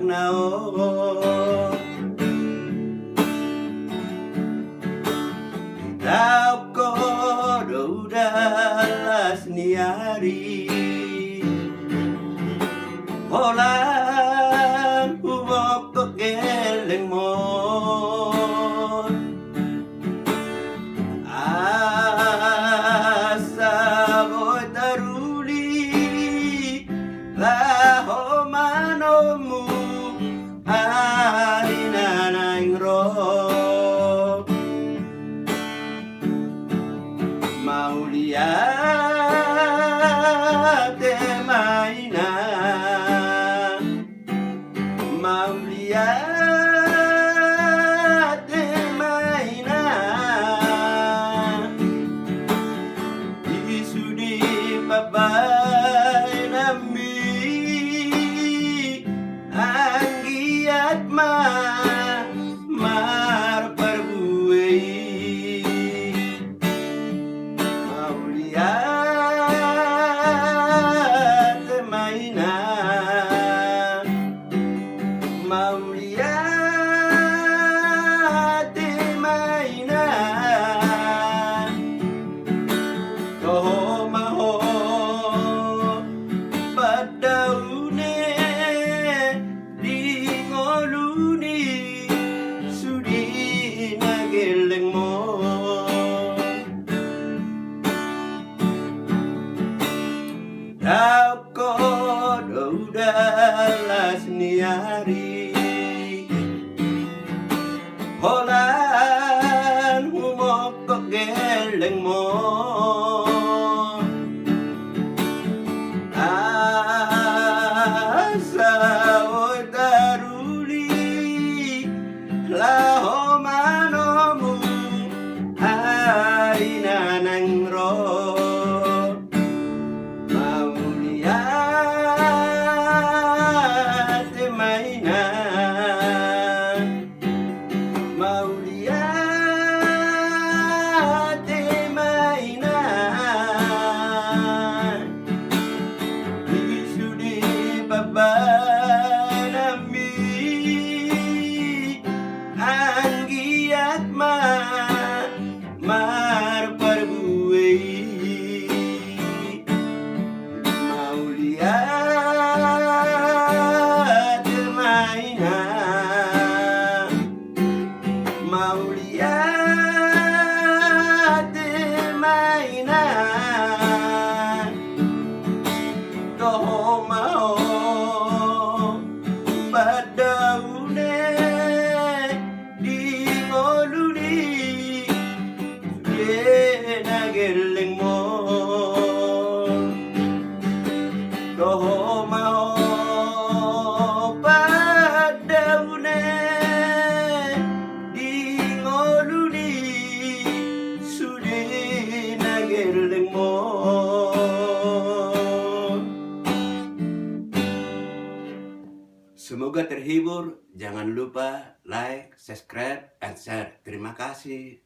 nao tao có đâu đã seniari holan humok ko geleng mo asa boy taruli laho manomu ay nanaing ro mauliate maina mauliate maina isudi babay nami anggiat mar parbuay mauliate maina mauliate maina toho maho padaune di ngoluni sudi nageleng mo tao có đâu đã là seniari holan humok ko geleng mo asa oy daruli laho manomu ay nanang ro mauliate maina mauliate maina isudi babay nami anggiat mar parbuay mauliate maina mauliate maina toho mao padaune di ngoluni ye nageleng mo toho mao padaune di ngoluni sudi nageleng mo. Semoga terhibur. Jangan lupa like, subscribe, and share. Terima kasih.